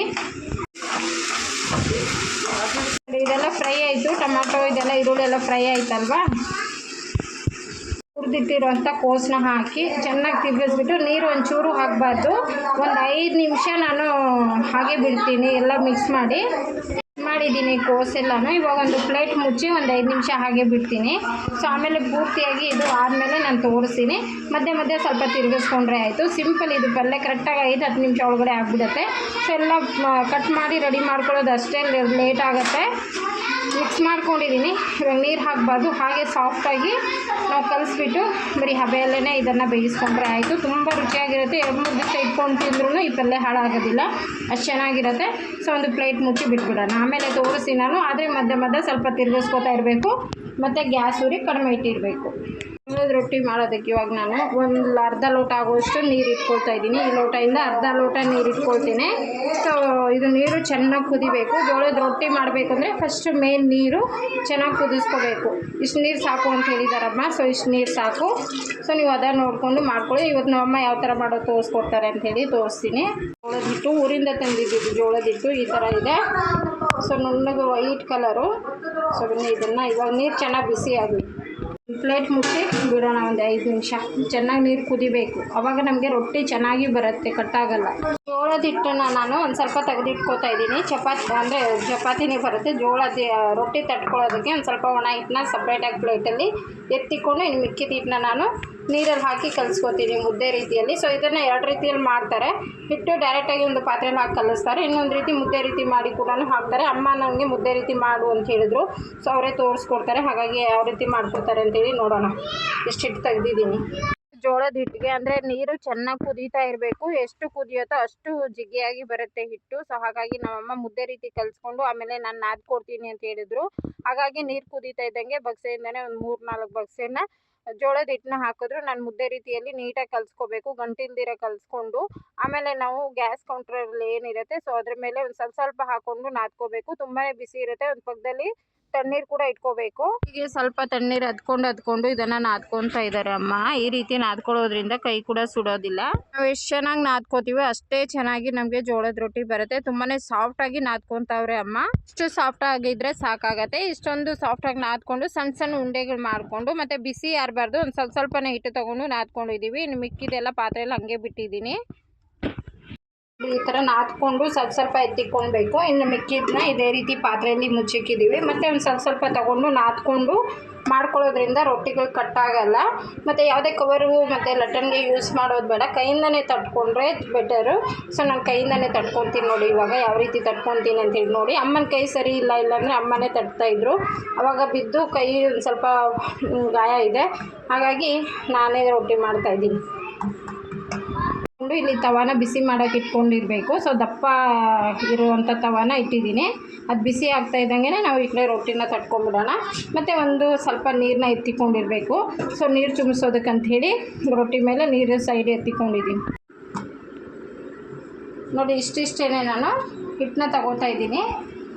ಇದೆಲ್ಲ ಫ್ರೈ ಆಯಿತು. ಟೊಮೆಟೊ ಇದೆಲ್ಲ ಈರುಳ್ಳಿ ಎಲ್ಲ ಫ್ರೈ ಆಯ್ತಲ್ವಾ. ಹುರಿದಿಟ್ಟಿರುವಂಥ ಕೋಸನ್ನ ಹಾಕಿ ಚೆನ್ನಾಗಿ ತಿರ್ಗಿಸ್ಬಿಟ್ಟು ನೀರು ಒಂಚೂರು ಹಾಕಬಾರ್ದು. ಒಂದು 5 ನಿಮಿಷ ನಾನು ಹಾಗೆ ಬಿಡ್ತೀನಿ, ಎಲ್ಲ ಮಿಕ್ಸ್ ಮಾಡಿದ್ದೀನಿ ಕೋಸೆಲ್ಲನೂ. ಇವಾಗ ಒಂದು ಪ್ಲೇಟ್ ಮುಚ್ಚಿ ಒಂದು 5 ನಿಮಿಷ ಹಾಗೆ ಬಿಡ್ತೀನಿ. ಸೊ ಆಮೇಲೆ ಪೂರ್ತಿಯಾಗಿ ಇದು ಆದಮೇಲೆ ನಾನು ತೋರಿಸ್ತೀನಿ. ಮಧ್ಯೆ ಸ್ವಲ್ಪ ತಿರುಗಿಸ್ಕೊಂಡ್ರೆ ಆಯಿತು. ಸಿಂಪಲ್ ಇದು ಪಲ್ಯ ಕರೆಕ್ಟಾಗಿ 5-10 ನಿಮಿಷ ಒಳಗಡೆ ಆಗಿಬಿಡುತ್ತೆ. ಸೊ ಎಲ್ಲ ಕಟ್ ಮಾಡಿ ರೆಡಿ ಮಾಡ್ಕೊಳ್ಳೋದು ಅಷ್ಟೇ ಲೇಟ್ ಆಗುತ್ತೆ. ಮಿಕ್ಸ್ ಮಾಡ್ಕೊಂಡಿದ್ದೀನಿ. ಇವಾಗ ನೀರು ಹಾಕಬಾರ್ದು, ಹಾಗೆ ಸಾಫ್ಟಾಗಿ ನಾವು ಕಲಿಸ್ಬಿಟ್ಟು ಬರೀ ಹಬೆಯಲ್ಲೇ ಇದನ್ನು ಬೇಯಿಸ್ಕೊಂಡ್ರೆ ಆಯಿತು. ತುಂಬ ರುಚಿಯಾಗಿರುತ್ತೆ. 2-3 ದಿವಸ ಇಟ್ಕೊಂಡು ತಿಂದ್ರೂ ಈ ಪಲ್ಯ ಹಾಳಾಗೋದಿಲ್ಲ, ಅಷ್ಟು ಚೆನ್ನಾಗಿರುತ್ತೆ. ಸೊ ಒಂದು ಪ್ಲೇಟ್ ಮುಚ್ಚಿ ಬಿಟ್ಬಿಡೋಣ. ಆಮೇಲೆ ತೋರಿಸಿ ನಾನು. ಆದರೆ ಮಧ್ಯೆ ಸ್ವಲ್ಪ ತಿರುಗಿಸ್ಕೊತಾ ಇರಬೇಕು ಮತ್ತು ಗ್ಯಾಸ್ ಉರಿ ಕಡಿಮೆ ಇಟ್ಟಿರಬೇಕು. ಜೋಳದ ರೊಟ್ಟಿ ಮಾಡೋದಕ್ಕೆ ಇವಾಗ ನಾನು ಒಂದು ಅರ್ಧ ಲೋಟ ಆಗುವಷ್ಟು ನೀರು ಇಟ್ಕೊಳ್ತಾ ಇದ್ದೀನಿ. ಈ ಲೋಟದಿಂದ ಅರ್ಧ ಲೋಟ ನೀರು ಇಟ್ಕೊಳ್ತೀನಿ. ಸೊ ಇದು ನೀರು ಚೆನ್ನಾಗಿ ಕುದಿಬೇಕು. ಜೋಳದ ರೊಟ್ಟಿ ಮಾಡಬೇಕಂದ್ರೆ ಫಸ್ಟ್ ಮೇನ್ ನೀರು ಚೆನ್ನಾಗಿ ಕುದಿಸ್ಕೋಬೇಕು. ಇಷ್ಟು ನೀರು ಸಾಕು ಅಂತ ಹೇಳಿದಾರಮ್ಮ. ಸೊ ಇಷ್ಟು ನೀರು ಸಾಕು. ಸೊ ನೀವು ಅದನ್ನು ನೋಡಿಕೊಂಡು ಮಾಡ್ಕೊಳ್ಳಿ. ಇವತ್ತು ನಮ್ಮಮ್ಮ ಯಾವ ಥರ ಮಾಡೋದು ತೋರಿಸ್ಕೊಡ್ತಾರೆ ಅಂಥೇಳಿ ತೋರಿಸ್ತೀನಿ. ಜೋಳದ ಹಿಟ್ಟು ಊರಿಂದ ತಂದಿದ್ದು ಜೋಳದ ಹಿಟ್ಟು ಈ ಥರ ಇದೆ. ಸೊ ನುಣ್ಣಗೆ ವೈಟ್ ಕಲರು. ಸೊ ಇದನ್ನು ಇವಾಗ ನೀರು ಚೆನ್ನಾಗಿ ಬಿಸಿ ಆಗಲಿ. ಪ್ಲೇಟ್ ಮುಚ್ಚಿ ಬಿಡೋಣ ಒಂದು 5 ನಿಮಿಷ. ಚೆನ್ನಾಗಿ ನೀರು ಕುದಿಬೇಕು, ಆವಾಗ ನಮಗೆ ರೊಟ್ಟಿ ಚೆನ್ನಾಗಿ ಬರುತ್ತೆ, ಕಟ್ಟಾಗಲ್ಲ. ಜೋಳದ ಹಿಟ್ಟನ್ನು ನಾನು ಒಂದು ಸ್ವಲ್ಪ ತೆಗೆದಿಟ್ಕೋತಾ ಇದ್ದೀನಿ. ಚಪಾತಿನೇ ಬರುತ್ತೆ. ಜೋಳದ ರೊಟ್ಟಿ ತಟ್ಕೊಳ್ಳೋದಕ್ಕೆ ಒಂದು ಸ್ವಲ್ಪ ಒಣ ಹಿಟ್ಟನ್ನ ಸಪ್ರೇಟಾಗಿ ಪ್ಲೇಟಲ್ಲಿ ಎತ್ತಿಕೊಂಡು ಇನ್ನು ಮಿಕ್ಕಿದ ಹಿಟ್ಟನ್ನ ನಾನು ನೀರಲ್ಲಿ ಹಾಕಿ ಕಲಿಸ್ಕೊತೀನಿ ಮುದ್ದೆ ರೀತಿಯಲ್ಲಿ. ಸೊ ಇದನ್ನು 2 ರೀತಿಯಲ್ಲಿ ಮಾಡ್ತಾರೆ. ಹಿಟ್ಟು ಡೈರೆಕ್ಟಾಗಿ ಒಂದು ಪಾತ್ರೆಯಲ್ಲಿ ಹಾಕಿ ಕಲಿಸ್ತಾರೆ. ಇನ್ನೊಂದು ರೀತಿ ಮುದ್ದೆ ರೀತಿ ಮಾಡಿ ಕೂಡ ಹಾಕ್ತಾರೆ. ಅಮ್ಮ ನನಗೆ ಮುದ್ದೆ ರೀತಿ ಮಾಡು ಅಂತ ಹೇಳಿದ್ರು. ಸೊ ಅವರೇ ತೋರಿಸ್ಕೊಡ್ತಾರೆ. ಹಾಗಾಗಿ ಯಾವ ರೀತಿ ಮಾಡ್ಕೊಡ್ತಾರೆ ಅಂತೇಳಿ ನೋಡೋಣ. ಎಷ್ಟು ಹಿಟ್ಟು ತೆಗೆದಿದ್ದೀನಿ. ಜೋಳದ ಹಿಟ್ಟಿಗೆ ಅಂದರೆ ನೀರು ಚೆನ್ನಾಗಿ ಕುದೀತಾ ಇರಬೇಕು. ಎಷ್ಟು ಕುದಿಯುತ್ತೋ ಅಷ್ಟು ಜಿಗಿಯಾಗಿ ಬರುತ್ತೆ ಹಿಟ್ಟು. ಸೊ ಹಾಗಾಗಿ ನಮ್ಮಮ್ಮ ಮುದ್ದೆ ರೀತಿ ಕಲಿಸ್ಕೊಂಡು ಆಮೇಲೆ ನಾನು ನಾದ್ಕೊಡ್ತೀನಿ ಅಂತ ಹೇಳಿದ್ರು. ಹಾಗಾಗಿ ನೀರು ಕುದೀತಾ ಇದ್ದಂಗೆ ಬಗ್ಸೆಯಿಂದನೇ ಒಂದು 3-4 ಬಗ್ಸೆನ ಜೋಳದ ಹಿಟ್ಟನ್ನ ಹಾಕಿದ್ರು. ನಾನು ಮುದ್ದೆ ರೀತಿಯಲ್ಲಿ ನೀಟಾಗಿ ಕಲಿಸ್ಕೋಬೇಕು, ಗಂಟಿಲ್ದಿರ ಕಲಿಸ್ಕೊಂಡು. ಆಮೇಲೆ ನಾವು ಗ್ಯಾಸ್ ಕೌಂಟ್ರಲ್ಲಿ ಏನಿರುತ್ತೆ ಸೊ ಅದ್ರ ಮೇಲೆ ಒಂದು ಸ್ವಲ್ಪ ಹಾಕ್ಕೊಂಡು ನಾದ್ಕೋಬೇಕು. ತುಂಬಾ ಬಿಸಿ ಇರುತ್ತೆ. ಒಂದು ಪಕ್ಕದಲ್ಲಿ ತಣ್ಣೀರು ಕೂಡ ಇಟ್ಕೋಬೇಕು. ಹೀಗೆ ಸ್ವಲ್ಪ ತಣ್ಣೀರು ಅದ್ಕೊಂಡು ಇದನ್ನು ನಾದ್ಕೊತಾ ಇದ್ದಾರೆ ಅಮ್ಮ. ಈ ರೀತಿ ನಾದ್ಕೊಳ್ಳೋದ್ರಿಂದ ಕೈ ಕೂಡ ಸುಡೋದಿಲ್ಲ. ನಾವು ಎಷ್ಟು ಚೆನ್ನಾಗಿ ನಾದ್ಕೋತೀವೋ ಅಷ್ಟೇ ಚೆನ್ನಾಗಿ ನಮಗೆ ಜೋಳದ ರೊಟ್ಟಿ ಬರುತ್ತೆ. ತುಂಬಾ ಸಾಫ್ಟಾಗಿ ನಾದ್ಕೊತಾವ್ರೆ ಅಮ್ಮ. ಇಷ್ಟು ಸಾಫ್ಟ್ ಆಗಿದ್ರೆ ಸಾಕಾಗತ್ತೆ. ಇಷ್ಟೊಂದು ಸಾಫ್ಟಾಗಿ ನಾದ್ಕೊಂಡು ಸಣ್ಣ ಉಂಡೆಗಳು ಮಾಡಿಕೊಂಡು ಮತ್ತು ಬಿಸಿ ಯಾರಬಾರ್ದು ಒಂದು ಸ್ವಲ್ಪನೇ ಹಿಟ್ಟು ತೊಗೊಂಡು ನಾದ್ಕೊಂಡಿದ್ದೀವಿ. ಇನ್ನು ಮಿಕ್ಕಿದೆಲ್ಲ ಪಾತ್ರೆಯಲ್ಲಿ ಹಂಗೆ ಬಿಟ್ಟಿದ್ದೀನಿ. ಈ ಥರ ನಾದ್ಕೊಂಡು ಸ್ವಲ್ಪ ಎತ್ತಿಕೊಳ್ಬೇಕು. ಇನ್ನು ಮಿಕ್ಕಿದ್ದನ್ನ ಇದೇ ರೀತಿ ಪಾತ್ರೆಯಲ್ಲಿ ಮುಚ್ಚಿಕ್ಕಿದ್ದೀವಿ. ಮತ್ತು ಒಂದು ಸ್ವಲ್ಪ ತೊಗೊಂಡು ನಾದ್ಕೊಂಡು ಮಾಡ್ಕೊಳ್ಳೋದ್ರಿಂದ ರೊಟ್ಟಿಗಳು ಕಟ್ಟಾಗಲ್ಲ. ಮತ್ತು ಯಾವುದೇ ಕವರು ಮತ್ತು ಲಟ್ಟಣಿಗೆ ಯೂಸ್ ಮಾಡೋದು ಬೇಡ, ಕೈಯಿಂದನೇ ತಟ್ಕೊಂಡ್ರೆ ಬೆಟರು. ಸೊ ನಾನು ಕೈಯಿಂದನೇ ತಟ್ಕೊತೀನಿ ನೋಡಿ. ಇವಾಗ ಯಾವ ರೀತಿ ತಟ್ಕೊತೀನಿ ಅಂತೇಳಿ ನೋಡಿ. ಅಮ್ಮನ ಕೈ ಸರಿ ಇಲ್ಲಾಂದರೆ ಅಮ್ಮನೇ ತಟ್ತಾಯಿದ್ರು. ಆವಾಗ ಬಿದ್ದು ಕೈ ಒಂದು ಸ್ವಲ್ಪ ಗಾಯ ಇದೆ. ಹಾಗಾಗಿ ನಾನೇ ರೊಟ್ಟಿ ಮಾಡ್ತಾಯಿದ್ದೀನಿ. ಇಲ್ಲಿ ತವಾನ ಬಿಸಿ ಮಾಡೋಕೆ ಇಟ್ಕೊಂಡಿರಬೇಕು. ಸೊ ದಪ್ಪ ಇರುವಂಥ ತವಾನ ಇಟ್ಟಿದ್ದೀನಿ. ಅದು ಬಿಸಿ ಆಗ್ತಾ ಇದ್ದಂಗೆ ನಾವು ಈ ಕಡೆ ರೊಟ್ಟಿನ ತಟ್ಕೊಂಡ್ಬಿಡೋಣ. ಮತ್ತು ಒಂದು ಸ್ವಲ್ಪ ನೀರನ್ನ ಎತ್ತಿಕೊಂಡಿರಬೇಕು. ಸೊ ನೀರು ಚುಮಿಸೋದಕ್ಕಂತ ಹೇಳಿ ರೊಟ್ಟಿ ಮೇಲೆ ನೀರು ಸೈಡ್ ಎತ್ತಿಕೊಂಡಿದ್ದೀನಿ ನೋಡಿ. ಇಷ್ಟಿಷ್ಟೇ ನಾನು ಹಿಟ್ಟನ್ನ ತಗೋತಾ ಇದ್ದೀನಿ.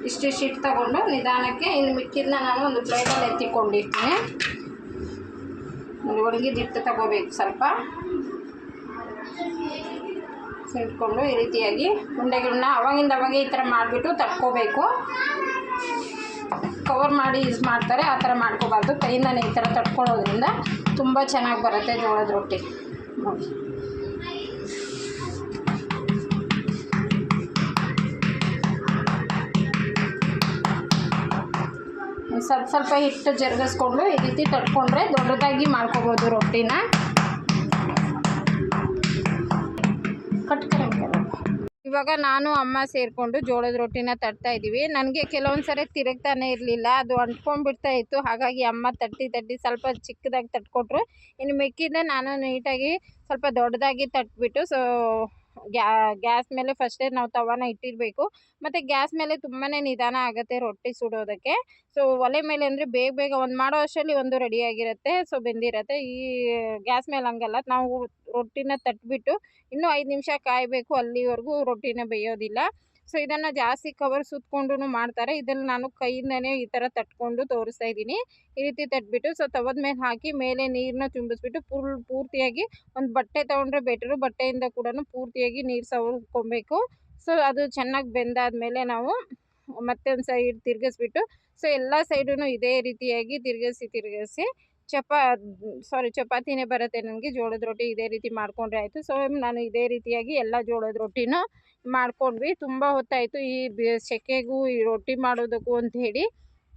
ಇಷ್ಟಿಷ್ಟು ಹಿಟ್ಟು ತಗೊಂಡು ನಿಧಾನಕ್ಕೆ ಇನ್ನು ಮಿಕ್ಕಿದ್ದನ್ನ ನಾನು ಒಂದು ಪ್ಲೇಟಲ್ಲಿ ಎತ್ತಿಕೊಂಡಿರ್ತೀನಿ. ಒಣಗಿದ ಹಿಟ್ಟು ತಗೋಬೇಕು ಸ್ವಲ್ಪ. ಇಟ್ಕೊಂಡು ಈ ರೀತಿಯಾಗಿ ಉಂಡೆಗಳನ್ನ ಅವಾಗೆ ಈ ಥರ ಮಾಡಿಬಿಟ್ಟು ತಟ್ಕೋಬೇಕು. ಕವರ್ ಮಾಡಿ ಯೂಸ್ ಮಾಡ್ತಾರೆ, ಆ ಥರ ಮಾಡ್ಕೋಬಾರ್ದು. ಕೈಯಿಂದನೇ ಈ ಥರ ತಟ್ಕೊಳ್ಳೋದ್ರಿಂದ ತುಂಬ ಚೆನ್ನಾಗಿ ಬರುತ್ತೆ ಜೋಳದ ರೊಟ್ಟಿ ನೋಡಿ. ಸ್ವಲ್ಪ ಹಿಟ್ಟು ಜರುಗಿಸ್ಕೊಂಡು ಈ ರೀತಿ ತಟ್ಕೊಂಡ್ರೆ ದೊಡ್ಡದಾಗಿ ಮಾಡ್ಕೋಬೋದು ರೊಟ್ಟಿನ. ಇವಾಗ ನಾನು ಅಮ್ಮ ಸೇರಿಕೊಂಡು ಜೋಳದ ರೊಟ್ಟಿನ ತಟ್ತಾ ಇದ್ದೀವಿ. ನನಗೆ ಕೆಲವೊಂದು ಸರಿ ತಿರುಗ್ತಾನೆ ಇರಲಿಲ್ಲ, ಅದು ಅಂಟ್ಕೊಂಡ್ಬಿಡ್ತಾ ಇತ್ತು. ಹಾಗಾಗಿ ಅಮ್ಮ ತಟ್ಟಿ ಸ್ವಲ್ಪ ಚಿಕ್ಕದಾಗಿ ತಟ್ಕೊಟ್ರು. ಇನ್ನು ಮಿಕ್ಕಿದ್ದೆ ನಾನು ನೀಟಾಗಿ ಸ್ವಲ್ಪ ದೊಡ್ಡದಾಗಿ ತಟ್ಬಿಟ್ಟು ಸೊ ಗ್ಯಾಸ್ ಮೇಲೆ ಫಸ್ಟೇ ನಾವು ತವಾನ ಇಟ್ಟಿರಬೇಕು. ಮತ್ತು ಗ್ಯಾಸ್ ಮೇಲೆ ತುಂಬಾ ನಿಧಾನ ಆಗುತ್ತೆ ರೊಟ್ಟಿ ಸುಡೋದಕ್ಕೆ. ಸೊ ಒಲೆ ಮೇಲೆ ಅಂದರೆ ಬೇಗ ಒಂದು ಮಾಡೋ ಅಷ್ಟರಲ್ಲಿ ಒಂದು ರೆಡಿಯಾಗಿರುತ್ತೆ. ಸೊ ಬೆಂದಿರುತ್ತೆ. ಈ ಗ್ಯಾಸ್ ಮೇಲೆ ಹಂಗಲ್ಲ, ನಾವು ರೊಟ್ಟಿನ ತಟ್ಬಿಟ್ಟು ಇನ್ನೂ 5 ನಿಮಿಷ ಕಾಯಬೇಕು, ಅಲ್ಲಿವರೆಗೂ ರೊಟ್ಟಿನ ಬೇಯೋದಿಲ್ಲ. ಸೊ ಇದನ್ನು ಜಾಸ್ತಿ ಕವರ್ ಸುತ್ತಕೊಂಡು ಮಾಡ್ತಾರೆ. ಇದನ್ನು ನಾನು ಕೈಯಿಂದನೇ ಈ ಥರ ತಟ್ಕೊಂಡು ತೋರಿಸ್ತಾ ಇದ್ದೀನಿ. ಈ ರೀತಿ ತಟ್ಬಿಟ್ಟು ಸೊ ತವದ ಮೇಲೆ ಹಾಕಿ ಮೇಲೆ ನೀರನ್ನ ತುಂಬಿಸ್ಬಿಟ್ಟು ಪೂರ್ತಿಯಾಗಿ ಒಂದು ಬಟ್ಟೆ ತೊಗೊಂಡ್ರೆ ಬೆಟರು. ಬಟ್ಟೆಯಿಂದ ಕೂಡ ಪೂರ್ತಿಯಾಗಿ ನೀರು ಸವರ್ಕೊಬೇಕು. ಸೊ ಅದು ಚೆನ್ನಾಗಿ ಬೆಂದಾದಮೇಲೆ ನಾವು ಮತ್ತೆ ಒಂದು ಸೈಡ್ ತಿರುಗಿಸ್ಬಿಟ್ಟು ಸೊ ಎಲ್ಲ ಸೈಡೂ ಇದೇ ರೀತಿಯಾಗಿ ತಿರುಗಿಸಿ ಚಪಾ ಚಪಾತಿನೇ ಬರುತ್ತೆ ನನಗೆ. ಜೋಳದ ರೊಟ್ಟಿ ಇದೇ ರೀತಿ ಮಾಡಿಕೊಂಡ್ರೆ ಆಯಿತು. ಸೊ ನಾನು ಇದೇ ರೀತಿಯಾಗಿ ಎಲ್ಲ ಜೋಳದ ರೊಟ್ಟಿನ ಮಾಡ್ಕೊಂಡ್ವಿ. ತುಂಬ ಹೊತ್ತಾಯಿತು ಈ ಸೆಕೆಗೂ ಈ ರೊಟ್ಟಿ ಮಾಡೋದಕ್ಕೂ ಅಂಥೇಳಿ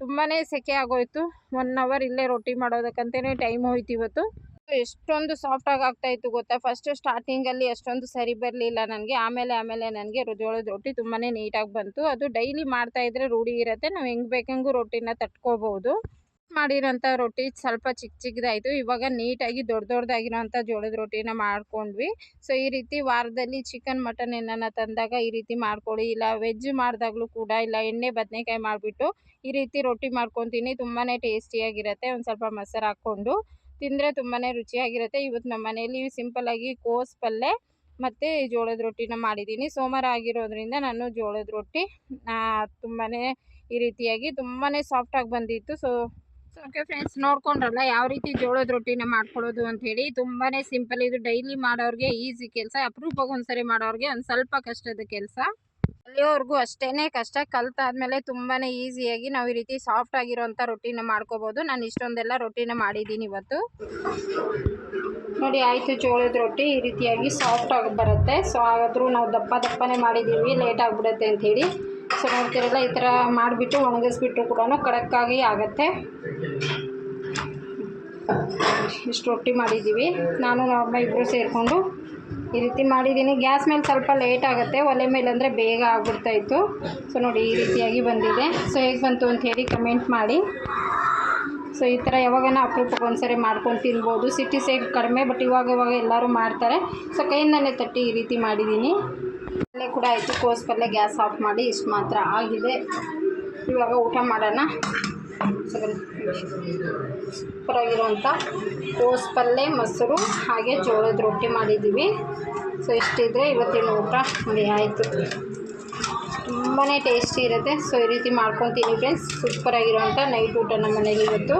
ತುಂಬಾ ಸೆಕೆ ಆಗೋಯಿತು. 1 ಅವರ್ ಇಲ್ಲೇ ರೊಟ್ಟಿ ಮಾಡೋದಕ್ಕಂತಲೇ ಟೈಮ್ ಹೋಯ್ತು ಇವತ್ತು. ಎಷ್ಟೊಂದು ಸಾಫ್ಟಾಗಿ ಆಗ್ತಾಯಿತ್ತು ಗೊತ್ತಾ. ಫಸ್ಟು ಸ್ಟಾರ್ಟಿಂಗಲ್ಲಿ ಅಷ್ಟೊಂದು ಸರಿ ಬರಲಿಲ್ಲ ನನಗೆ. ಆಮೇಲೆ ನನಗೆ ಜೋಳದ ರೊಟ್ಟಿ ತುಂಬಾ ನೀಟಾಗಿ ಬಂತು. ಅದು ಡೈಲಿ ಮಾಡ್ತಾಯಿದ್ರೆ ರೂಢಿ ಇರುತ್ತೆ. ನಾವು ಹೆಂಗೆ ಬೇಕಂಗೂ ರೊಟ್ಟಿನ ತಟ್ಕೋಬೋದು. ಮಾಡಿರೋಂಥ ರೊಟ್ಟಿ ಸ್ವಲ್ಪ ಚಿಕ್ಕದಾಯಿತು. ಇವಾಗ ನೀಟಾಗಿ ದೊಡ್ಡದಾಗಿರೋಂಥ ಜೋಳದ ರೊಟ್ಟಿನ ಮಾಡ್ಕೊಂಡ್ವಿ. ಸೊ ಈ ರೀತಿ ವಾರದಲ್ಲಿ ಚಿಕನ್ ಮಟನ್ ಏನನ್ನ ತಂದಾಗ ಈ ರೀತಿ ಮಾಡ್ಕೊಳ್ಳಿ. ಇಲ್ಲ ವೆಜ್ ಮಾಡಿದಾಗಲೂ ಕೂಡ ಇಲ್ಲ ಎಣ್ಣೆ ಬದನೆಕಾಯಿ ಮಾಡಿಬಿಟ್ಟು ಈ ರೀತಿ ರೊಟ್ಟಿ ಮಾಡ್ಕೊತೀನಿ. ತುಂಬಾ ಟೇಸ್ಟಿಯಾಗಿರುತ್ತೆ. ಒಂದು ಸ್ವಲ್ಪ ಮೊಸರು ಹಾಕ್ಕೊಂಡು ತಿಂದರೆ ತುಂಬಾ ರುಚಿಯಾಗಿರುತ್ತೆ. ಇವತ್ತು ನಮ್ಮ ಮನೆಯಲ್ಲಿ ಸಿಂಪಲ್ಲಾಗಿ ಕೋಸು ಪಲ್ಯ ಮತ್ತು ಜೋಳದ ರೊಟ್ಟಿನ ಮಾಡಿದ್ದೀನಿ. ಸೋಮವಾರ ಆಗಿರೋದ್ರಿಂದ ನಾನು ಜೋಳದ ರೊಟ್ಟಿ ತುಂಬಾ ಈ ರೀತಿಯಾಗಿ ತುಂಬಾ ಸಾಫ್ಟಾಗಿ ಬಂದಿತ್ತು. ಸೊ ಓಕೆ ಫ್ರೆಂಡ್ಸ್, ನೋಡ್ಕೊಂಡ್ರಲ್ಲ ಯಾವ ರೀತಿ ಜೋಳದ ರೊಟ್ಟಿನ ಮಾಡ್ಕೊಳ್ಳೋದು ಅಂಥೇಳಿ. ತುಂಬಾ ಸಿಂಪಲ್. ಇದು ಡೈಲಿ ಮಾಡೋರಿಗೆ ಈಸಿ ಕೆಲಸ. ಅಪರೂಪಕ್ಕೆ ಒಂದ್ಸರಿ ಮಾಡೋರಿಗೆ ಒಂದು ಸ್ವಲ್ಪ ಕಷ್ಟದ ಕೆಲಸ. ಕಲಿಯೋರ್ಗೂ ಅಷ್ಟೇ ಕಷ್ಟ. ಕಲ್ತಾದ್ಮೇಲೆ ತುಂಬಾ ಈಸಿಯಾಗಿ ನಾವು ಈ ರೀತಿ ಸಾಫ್ಟ್ ಆಗಿರೋಂಥ ರೊಟ್ಟಿನ ಮಾಡ್ಕೋಬೋದು. ನಾನು ಇಷ್ಟೊಂದೆಲ್ಲ ರೊಟ್ಟಿನ ಮಾಡಿದ್ದೀನಿ ಇವತ್ತು. ನೋಡಿ ಆಯಿತು, ಜೋಳದ ರೊಟ್ಟಿ ಈ ರೀತಿಯಾಗಿ ಸಾಫ್ಟಾಗಿ ಬರುತ್ತೆ. ಸೊ ಆದರೂ ನಾವು ದಪ್ಪನೇ ಮಾಡಿದ್ದೀವಿ, ಲೇಟ್ ಆಗಿಬಿಡುತ್ತೆ ಅಂಥೇಳಿ. ಸೊ ನೋಡ್ತಿರಲ್ಲ, ಈ ಥರ ಮಾಡಿಬಿಟ್ಟು ಒಣಗಿಸ್ಬಿಟ್ರು ಕೂಡ ಕಡಕ್ಕಾಗಿ ಆಗುತ್ತೆ. ಇಷ್ಟು ರೊಟ್ಟಿ ಮಾಡಿದ್ದೀವಿ. ನಾನು ನಮ್ಮ ಇಬ್ಬರು ಸೇರಿಕೊಂಡು ಈ ರೀತಿ ಮಾಡಿದ್ದೀನಿ. ಗ್ಯಾಸ್ ಮೇಲೆ ಸ್ವಲ್ಪ ಲೇಟ್ ಆಗುತ್ತೆ, ಒಲೆ ಮೇಲೆ ಅಂದರೆ ಬೇಗ ಆಗ್ಬಿಡ್ತಾಯಿತ್ತು. ಸೊ ನೋಡಿ ಈ ರೀತಿಯಾಗಿ ಬಂದಿದೆ. ಸೊ ಹೇಗೆ ಬಂತು ಅಂಥೇಳಿ ಕಮೆಂಟ್ ಮಾಡಿ. ಸೊ ಈ ಥರ ಯಾವಾಗನ ಅಪರೂಪಕ್ಕೆ ಒಂದ್ಸರಿ ಮಾಡ್ಕೊಂಡು ತಿನ್ಬೋದು. ಸಿಟಿ ಸೈಡ್ ಕಡಿಮೆ, ಬಟ್ ಇವಾಗ ಎಲ್ಲರೂ ಮಾಡ್ತಾರೆ. ಸೊ ಕೈಯಿಂದಲೇ ತಟ್ಟಿ ಈ ರೀತಿ ಮಾಡಿದ್ದೀನಿ. ಪಲ್ಯ ಕೂಡ ಆಯಿತು. ಕೋಸು ಪಲ್ಯ ಗ್ಯಾಸ್ ಆಫ್ ಮಾಡಿ ಇಷ್ಟು ಮಾತ್ರ ಆಗಿದೆ. ಇವಾಗ ಊಟ ಮಾಡೋಣ. ಸೂಪರಾಗಿರುವಂಥ ಕೋಸು ಪಲ್ಯ, ಮೊಸರು ಹಾಗೆ ಜೋಳದ ರೊಟ್ಟಿ ಮಾಡಿದ್ದೀವಿ. ಸೊ ಇಷ್ಟಿದ್ರೆ ಇವತ್ತಿನ ಊಟ ನೋಡಿ ಆಯಿತು. ತುಂಬಾ ಟೇಸ್ಟಿ ಇರುತ್ತೆ. ಸೊ ಈ ರೀತಿ ಮಾಡ್ಕೊತೀನಿ ಫ್ರೆಂಡ್ಸ್. ಸೂಪರಾಗಿರುವಂಥ ನೈಟ್ ಊಟ ನಮ್ಮ ಮನೇಲಿ ಇವತ್ತು.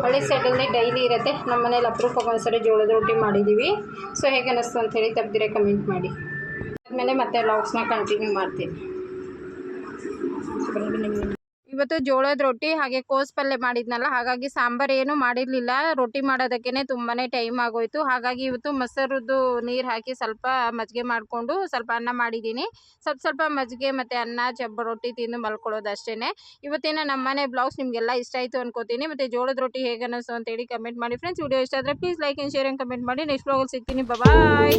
ಹಳ್ಳಿ ಸೈಡಲ್ಲಿ ಡೈಲಿ ಇರುತ್ತೆ. ನಮ್ಮ ಮನೇಲಿ ಅಪರೂಪಕ್ಕೆ ಒಂದ್ಸರಿ ಜೋಳದ ರೊಟ್ಟಿ ಮಾಡಿದ್ದೀವಿ. ಸೊ ಹೇಗೆ ಅನ್ನಿಸ್ತು ಅಂಥೇಳಿ ತಪ್ಪದಿರೆ ಕಮೆಂಟ್ ಮಾಡಿ. ಆದಮೇಲೆ ಮತ್ತೆ ವ್ಲಾಗ್ಸ್ನ ಕಂಟಿನ್ಯೂ ಮಾಡ್ತೀನಿ. ಇವತ್ತು ಜೋಳದ ರೊಟ್ಟಿ ಹಾಗೆ ಕೋಸು ಪಲ್ಯ ಮಾಡಿದ್ನಲ್ಲ, ಹಾಗಾಗಿ ಸಾಂಬಾರು ಏನೂ ಮಾಡಿರಲಿಲ್ಲ. ರೊಟ್ಟಿ ಮಾಡೋದಕ್ಕೇ ತುಂಬಾ ಟೈಮ್ ಆಗೋಯಿತು. ಹಾಗಾಗಿ ಇವತ್ತು ಮೊಸರದ್ದು ನೀರು ಹಾಕಿ ಸ್ವಲ್ಪ ಮಜ್ಜಿಗೆ ಮಾಡಿಕೊಂಡು ಸ್ವಲ್ಪ ಅನ್ನ ಮಾಡಿದ್ದೀನಿ. ಸ್ವಲ್ಪ ಮಜ್ಜಿಗೆ ಮತ್ತು ಅನ್ನ ರೊಟ್ಟಿ ತಿಂದು ಮಲ್ಕೊಳ್ಳೋದು ಅಷ್ಟೇ. ಇವತ್ತಿನ ನಮ್ಮನೆ ಬ್ಲಾಗ್ಸ್ ನಿಮಗೆಲ್ಲ ಇಷ್ಟ ಆಯಿತು ಅನ್ಕೋತೀನಿ. ಮತ್ತು ಜೋಳದ ರೊಟ್ಟಿ ಹೇಗೆ ಅನ್ನಿಸ್ತು ಅಂತೇಳಿ ಕಮೆಂಟ್ ಮಾಡಿ ಫ್ರೆಂಡ್ಸ್. ವಿಡಿಯೋ ಇಷ್ಟ ಆದರೆ please like and share and comment ಮಾಡಿ. ನೆಕ್ಸ್ಟ್ ಬ್ಲಾಗಲ್ಲಿ ಸಿಗ್ತೀನಿ. ಬಾಯ್.